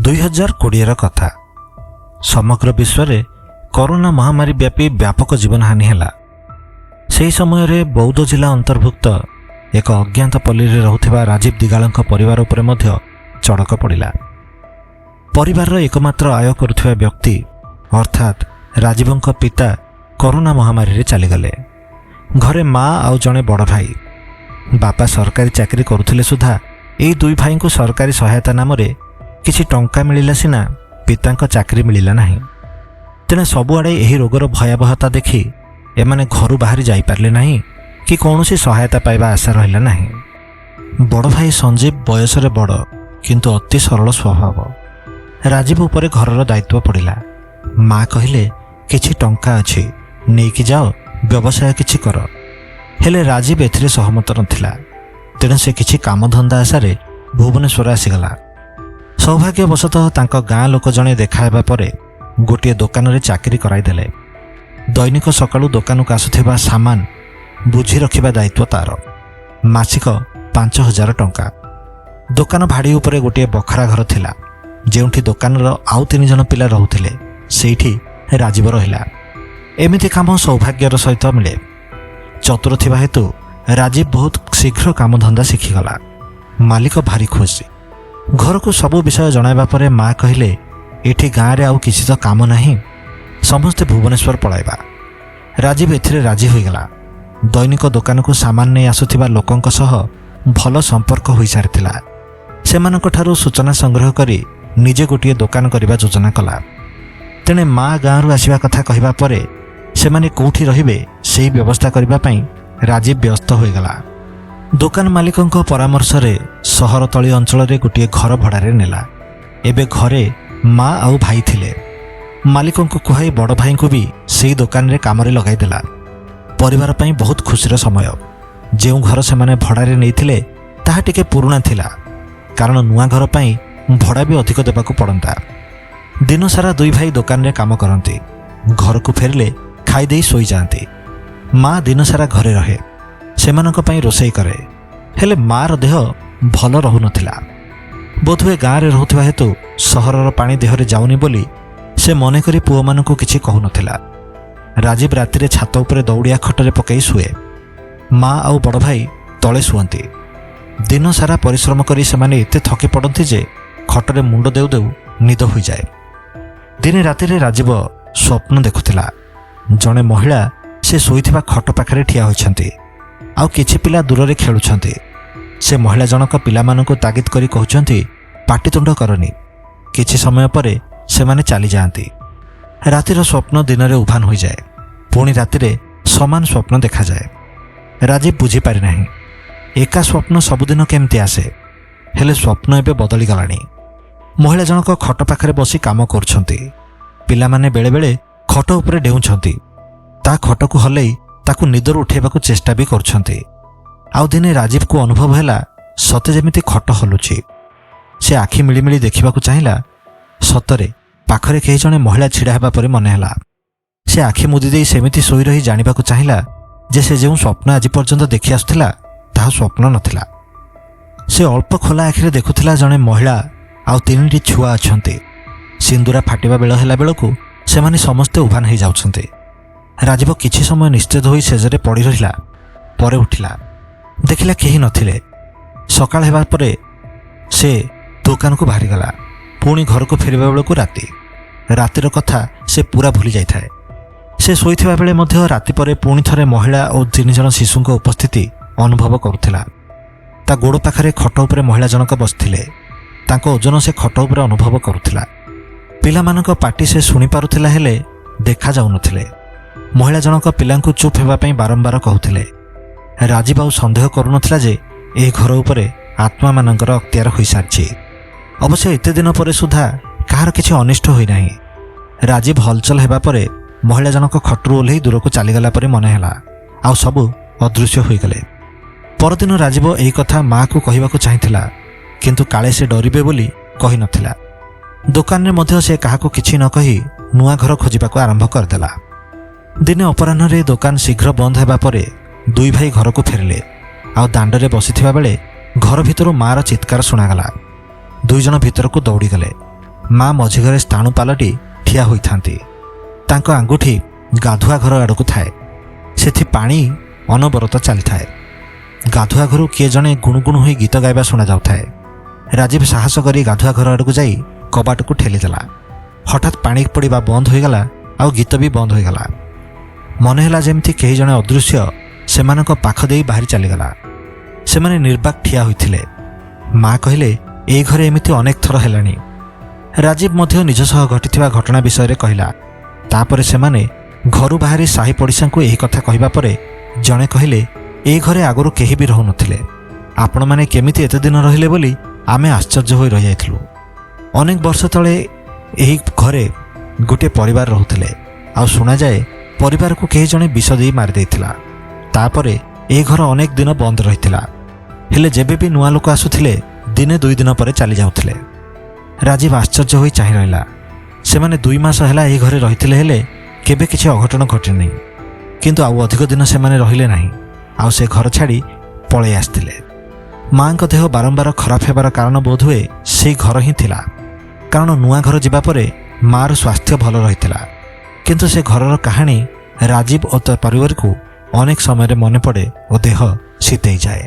2020 କଥା। ସମଗ୍ର ବିଶ୍ୱରେ କରୋନା ମହାମାରୀ ବ୍ୟାପୀ ବ୍ୟାପକ ଜୀବନହାନି ହେଲା। ସେହି ସମୟରେ ବୌଦ୍ଧ ଜିଲ୍ଲା ଅନ୍ତର୍ଭୁକ୍ତ ଏକ ଅଜ୍ଞାତ ପଲ୍ଲୀରେ ରହୁଥିବା ରାଜୀବ ଦିଗାଳଙ୍କ ପରିବାର ଉପରେ ମଧ୍ୟ ଚଡ଼କ ପଡ଼ିଲା। ପରିବାରର ଏକମାତ୍ର ଆୟ କରୁଥିବା ବ୍ୟକ୍ତି ଅର୍ଥାତ୍ ରାଜୀବଙ୍କ ପିତା କରୋନା ମହାମାରୀରେ ଚାଲିଗଲେ। ଘରେ ମା ଆଉ ଜଣେ ବଡ଼ ଭାଇ। ବାପା ସରକାରୀ ଚାକିରି କରୁଥିଲେ ସୁଦ୍ଧା ଏହି ଦୁଇ ଭାଇଙ୍କୁ ସରକାରୀ ସହାୟତା ନାମରେ କିଛି ଟଙ୍କା ମିଳିଲା ସିନା ପିତାଙ୍କ ଚାକିରି ମିଳିଲା ନାହିଁ। ତେଣେ ସବୁଆଡ଼େ ଏହି ରୋଗର ଭୟାବହତା ଦେଖି ଏମାନେ ଘରୁ ବାହାରି ଯାଇପାରିଲେ ନାହିଁ କି କୌଣସି ସହାୟତା ପାଇବା ଆଶା ରହିଲା ନାହିଁ। ବଡ଼ ଭାଇ ସଞ୍ଜୀବ ବୟସରେ ବଡ଼ କିନ୍ତୁ ଅତି ସରଳ ସ୍ୱଭାବ। ରାଜୀବ ଉପରେ ଘରର ଦାୟିତ୍ୱ ପଡ଼ିଲା। ମା କହିଲେ, କିଛି ଟଙ୍କା ଅଛି, ନେଇକି ଯାଅ, ବ୍ୟବସାୟ କିଛି କର। ହେଲେ ରାଜୀବ ଏଥିରେ ସହମତ ନଥିଲା। ତେଣୁ ସେ କିଛି କାମଧନ୍ଦା ଆଶାରେ ଭୁବନେଶ୍ୱର ଆସିଗଲା। ସୌଭାଗ୍ୟବଶତଃ ତାଙ୍କ ଗାଁ ଲୋକ ଜଣେ ଦେଖା ହେବା ପରେ ଗୋଟିଏ ଦୋକାନରେ ଚାକିରି କରାଇଦେଲେ। ଦୈନିକ ସକାଳୁ ଦୋକାନକୁ ଆସୁଥିବା ସାମାନ ବୁଝି ରଖିବା ଦାୟିତ୍ୱ ତାର। ମାସିକ 5,000 ଟଙ୍କା। ଦୋକାନ ଭାଡ଼ି ଉପରେ ଗୋଟିଏ ବଖରା ଘର ଥିଲା, ଯେଉଁଠି ଦୋକାନର ଆଉ 3 ଜଣ ପିଲା ରହୁଥିଲେ। ସେଇଠି ରାଜୀବ ରହିଲା। ଏମିତି କାମ ସୌଭାଗ୍ୟର ସହିତ ମିଳେ। ଚତୁର ଥିବା ହେତୁ ରାଜୀବ ବହୁତ ଶୀଘ୍ର କାମଧନ୍ଦା ଶିଖିଗଲା। ମାଲିକ ଭାରି ଖୁସି। ଘରକୁ ସବୁ ବିଷୟ ଜଣାଇବା ପରେ ମା କହିଲେ, ଏଠି ଗାଁରେ ଆଉ କିଛି ତ କାମ ନାହିଁ, ସମସ୍ତେ ଭୁବନେଶ୍ୱର ପଳାଇବା। ରାଜୀବ ଏଥିରେ ରାଜି ହୋଇଗଲା। ଦୈନିକ ଦୋକାନକୁ ସାମାନ ନେଇ ଆସୁଥିବା ଲୋକଙ୍କ ସହ ଭଲ ସମ୍ପର୍କ ହୋଇସାରିଥିଲା। ସେମାନଙ୍କଠାରୁ ସୂଚନା ସଂଗ୍ରହ କରି ନିଜେ ଗୋଟିଏ ଦୋକାନ କରିବା ଯୋଜନା କଲା। ତେଣେ ମା ଗାଁରୁ ଆସିବା କଥା କହିବା ପରେ ସେମାନେ କେଉଁଠି ରହିବେ ସେହି ବ୍ୟବସ୍ଥା କରିବା ପାଇଁ ରାଜୀବ ବ୍ୟସ୍ତ ହୋଇଗଲା। ଦୋକାନ ମାଲିକଙ୍କ ପରାମର୍ଶରେ ସହର ତଳି ଅଞ୍ଚଳରେ ଗୋଟିଏ ଘର ଭଡ଼ାରେ ନେଲା। ଏବେ ଘରେ ମା ଆଉ ଭାଇ ଥିଲେ। ମାଲିକଙ୍କୁ କୁହାଇ ବଡ଼ ଭାଇଙ୍କୁ ବି ସେହି ଦୋକାନରେ କାମରେ ଲଗାଇଦେଲା। ପରିବାର ପାଇଁ ବହୁତ ଖୁସିର ସମୟ। ଯେଉଁ ଘର ସେମାନେ ଭଡ଼ାରେ ନେଇଥିଲେ ତାହା ଟିକେ ପୁରୁଣା ଥିଲା, କାରଣ ନୂଆ ଘର ପାଇଁ ଭଡ଼ା ବି ଅଧିକ ଦେବାକୁ ପଡ଼ନ୍ତା। ଦିନସାରା ଦୁଇ ଭାଇ ଦୋକାନରେ କାମ କରନ୍ତି। ଘରକୁ ଫେରିଲେ ଖାଇଦେଇ ଶୋଇଯାଆନ୍ତି। ମା ଦିନସାରା ଘରେ ରହେ, ସେମାନଙ୍କ ପାଇଁ ରୋଷେଇ କରେ। ହେଲେ ମାର ଦେହ ଭଲ ରହୁନଥିଲା। ବୋଧହୁଏ ଗାଁରେ ରହୁଥିବା ହେତୁ ସହରର ପାଣି ଦେହରେ ଯାଉନି ବୋଲି ସେ ମନେକରି ପୁଅମାନଙ୍କୁ କିଛି କହୁନଥିଲା। ରାଜୀବ ରାତିରେ ଛାତ ଉପରେ ଦୌଡ଼ିଆ ଖଟରେ ପକାଇ ଶୁଏ। ମା ଆଉ ବଡ଼ ଭାଇ ତଳେ ଶୁଅନ୍ତି। ଦିନସାରା ପରିଶ୍ରମ କରି ସେମାନେ ଏତେ ଥକି ପଡ଼ନ୍ତି ଯେ ଖଟରେ ମୁଣ୍ଡ ଦେଉ ଦେଉ ନିଦ ହୋଇଯାଏ। ଦିନେ ରାତିରେ ରାଜୀବ ସ୍ୱପ୍ନ ଦେଖୁଥିଲା। ଜଣେ ମହିଳା ସେ ଶୋଇଥିବା ଖଟ ପାଖରେ ଠିଆ ହୋଇଛନ୍ତି, ଆଉ କିଛି ପିଲା ଦୂରରେ ଖେଳୁଛନ୍ତି। ସେ ମହିଳା ଜଣକ ପିଲାମାନଙ୍କୁ ତାଗିଦ କରି କହୁଛନ୍ତି, ପାଟିତୁଣ୍ଡ କରନି। କିଛି ସମୟ ପରେ ସେମାନେ ଚାଲିଯାଆନ୍ତି। ରାତିର ସ୍ୱପ୍ନ ଦିନରେ ଉଭାନ ହୋଇଯାଏ। ପୁଣି ରାତିରେ ସମାନ ସ୍ୱପ୍ନ ଦେଖାଯାଏ। ରାଜୀବ ବୁଝିପାରି ନାହିଁ ଏକା ସ୍ୱପ୍ନ ସବୁଦିନ କେମିତି ଆସେ। ହେଲେ ସ୍ୱପ୍ନ ଏବେ ବଦଳିଗଲାଣି। ମହିଳା ଜଣକ ଖଟ ପାଖରେ ବସି କାମ କରୁଛନ୍ତି। ପିଲାମାନେ ବେଳେବେଳେ ଖଟ ଉପରେ ଡେଉଁଛନ୍ତି। ତା ଖଟକୁ ହଲେଇ ତାକୁ ନିଦରୁ ଉଠାଇବାକୁ ଚେଷ୍ଟା ବି କରୁଛନ୍ତି। ଆଉ ଦିନେ ରାଜୀବକୁ ଅନୁଭବ ହେଲା ସତେ ଯେମିତି ଖଟ ହଲୁଛି। ସେ ଆଖି ମିଳିମିଳି ଦେଖିବାକୁ ଚାହିଁଲା। ସତରେ ପାଖରେ କେହି ଜଣେ ମହିଳା ଛିଡ଼ା ହେବା ପରି ମନେ ହେଲା। ସେ ଆଖି ମୁଦି ଦେଇ ସେମିତି ଶୋଇ ରହି ଜାଣିବାକୁ ଚାହିଁଲା ଯେ ସେ ଯେଉଁ ସ୍ୱପ୍ନ ଆଜି ପର୍ଯ୍ୟନ୍ତ ଦେଖି ଆସୁଥିଲା ତାହା ସ୍ୱପ୍ନ ନଥିଲା। ସେ ଅଳ୍ପ ଖୋଲା ଆଖିରେ ଦେଖୁଥିଲା ଜଣେ ମହିଳା ଆଉ 3ଟି ଛୁଆ ଅଛନ୍ତି। ସିନ୍ଦୁରା ଫାଟିବା ବେଳ ହେଲା ବେଳକୁ ସେମାନେ ସମସ୍ତେ ଉଭାନ ହୋଇଯାଉଛନ୍ତି। ରାଜୀବ କିଛି ସମୟ ନିସ୍ତେଜ ହୋଇ ଶେଯରେ ପଡ଼ି ରହିଲା। ପରେ ଉଠିଲା, ଦେଖିଲା କେହି ନଥିଲେ। ସକାଳ ହେବା ପରେ ସେ ଦୋକାନକୁ ବାହାରିଗଲା। ପୁଣି ଘରକୁ ଫେରିବା ବେଳକୁ ରାତିର କଥା ସେ ପୁରା ଭୁଲି ଯାଇଥାଏ। ସେ ଶୋଇଥିବା ବେଳେ ମଧ୍ୟ ରାତି ପରେ ପୁଣି ଥରେ ମହିଳା ଓ 3 ଜଣ ଶିଶୁଙ୍କ ଉପସ୍ଥିତି ଅନୁଭବ କରୁଥିଲା। ତା ଗୋଡ଼ ପାଖରେ ଖଟ ଉପରେ ମହିଳା ଜଣକ ବସିଥିଲେ। ତାଙ୍କ ଓଜନ ସେ ଖଟ ଉପରେ ଅନୁଭବ କରୁଥିଲା। ପିଲାମାନଙ୍କ ପାଟି ସେ ଶୁଣିପାରୁଥିଲା, ହେଲେ ଦେଖାଯାଉନଥିଲେ। ମହିଳା ଜଣକ ପିଲାଙ୍କୁ ଚୁପ୍ ହେବା ପାଇଁ ବାରମ୍ବାର କହୁଥିଲେ। ରାଜୀବ ଆଉ ସନ୍ଦେହ କରୁନଥିଲା ଯେ ଏହି ଘର ଉପରେ ଆତ୍ମାମାନଙ୍କର ଅକ୍ତିଆର ହୋଇସାରିଛି। ଅବଶ୍ୟ ଏତେ ଦିନ ପରେ ସୁଦ୍ଧା କାହାର କିଛି ଅନିଷ୍ଟ ହୋଇନାହିଁ। ରାଜୀବ ହଲଚଲ ହେବା ପରେ ମହିଳା ଜଣକ ଖଟରୁ ଓହ୍ଲେଇ ଦୂରକୁ ଚାଲିଗଲା ପରି ମନେ ହେଲା। ଆଉ ସବୁ ଅଦୃଶ୍ୟ ହୋଇଗଲେ। ପରଦିନ ରାଜୀବ ଏହି କଥା ମାଆକୁ କହିବାକୁ ଚାହିଁଥିଲା, କିନ୍ତୁ କାଳେ ସେ ଡରିବେ ବୋଲି କହିନଥିଲା। ଦୋକାନରେ ମଧ୍ୟ ସେ କାହାକୁ କିଛି ନ କହି ନୂଆ ଘର ଖୋଜିବାକୁ ଆରମ୍ଭ କରିଦେଲା। ଦିନେ ଅପରାହ୍ନରେ ଦୋକାନ ଶୀଘ୍ର ବନ୍ଦ ହେବା ପରେ ଦୁଇ ଭାଇ ଘରକୁ ଫେରିଲେ। ଆଉ ଦାଣ୍ଡରେ ବସିଥିବା ବେଳେ ଘର ଭିତରୁ ମାଆର ଚିତ୍କାର ଶୁଣାଗଲା। 2 ଜଣ ଭିତରକୁ ଦୌଡ଼ିଗଲେ। ମା ମଝି ଘରେ ସ୍ଥାଣୁ ପାଲଟି ଠିଆ ହୋଇଥାନ୍ତି। ତାଙ୍କ ଆଙ୍ଗୁଠି ଗାଧୁଆ ଘର ଆଡ଼କୁ ଥାଏ। ସେଠି ପାଣି ଅନବରତ ଚାଲିଥାଏ। ଗାଧୁଆ ଘରୁ କିଏ ଜଣେ ଗୁଣୁଗୁଣୁ ହୋଇ ଗୀତ ଗାଇବା ଶୁଣାଯାଉଥାଏ। ରାଜୀବ ସାହସ କରି ଗାଧୁଆ ଘର ଆଡ଼କୁ ଯାଇ କବାଟକୁ ଠେଲିଦେଲା। ହଠାତ୍ ପାଣି ପଡ଼ିବା ବନ୍ଦ ହୋଇଗଲା, ଆଉ ଗୀତ ବି ବନ୍ଦ ହୋଇଗଲା। ମନେ ହେଲା ଯେମିତି କେହି ଜଣେ ଅଦୃଶ୍ୟ ସେମାନଙ୍କ ପାଖ ଦେଇ ବାହାରି ଚାଲିଗଲା। ସେମାନେ ନିର୍ବାକ୍ ଠିଆ ହୋଇଥିଲେ। ମା କହିଲେ, ଏ ଘରେ ଏମିତି ଅନେକ ଥର ହେଲାଣି। ରାଜୀବ ମଧ୍ୟ ନିଜ ସହ ଘଟିଥିବା ଘଟଣା ବିଷୟରେ କହିଲା। ତାପରେ ସେମାନେ ଘରୁ ବାହାରି ସାହି ପଡ଼ିଶାଙ୍କୁ ଏହି କଥା କହିବା ପରେ ଜଣେ କହିଲେ, ଏ ଘରେ ଆଗରୁ କେହି ବି ରହୁନଥିଲେ। ଆପଣମାନେ କେମିତି ଏତେ ଦିନ ରହିଲେ ବୋଲି ଆମେ ଆଶ୍ଚର୍ଯ୍ୟ ହୋଇ ରହିଯାଇଥିଲୁ। ଅନେକ ବର୍ଷ ତଳେ ଏହି ଘରେ ଗୋଟିଏ ପରିବାର ରହୁଥିଲେ, ଆଉ ଶୁଣାଯାଏ ପରିବାରକୁ କେହି ଜଣେ ବିଷ ଦେଇ ମାରିଦେଇଥିଲା। ତାପରେ ଏ ଘର ଅନେକ ଦିନ ବନ୍ଦ ରହିଥିଲା। ହେଲେ ଯେବେ ବି ନୂଆ ଲୋକ ଆସୁଥିଲେ ଦିନେ 2 ଦିନ ପରେ ଚାଲି ଯାଉଥିଲେ। ରାଜୀବ ଆଶ୍ଚର୍ଯ୍ୟ ହୋଇ ଚାହିଁ ରହିଲା। ସେମାନେ 2 ମାସ ହେଲା ଏହି ଘରେ ରହିଥିଲେ, ହେଲେ କେବେ କିଛି ଅଘଟଣ ଘଟିନି। କିନ୍ତୁ ଆଉ ଅଧିକ ଦିନ ସେମାନେ ରହିଲେ ନାହିଁ, ଆଉ ସେ ଘର ଛାଡ଼ି ପଳେଇ ଆସିଥିଲେ। ମାଙ୍କ ଦେହ ବାରମ୍ବାର ଖରାପ ହେବାର କାରଣ ବୋଧହୁଏ ସେଇ ଘର ହିଁ ଥିଲା। କାରଣ ନୂଆ ଘର ଯିବା ପରେ ମାର ସ୍ୱାସ୍ଥ୍ୟ ଭଲ ରହିଥିଲା। କିନ୍ତୁ ସେ ଘରର କାହାଣୀ ରାଜୀବ ଓ ତା ପରିବାରକୁ ଅନେକ ସମୟରେ ମନେ ପଡ଼େ ଓ ଦେହ ଶୀତେଇ ଯାଏ।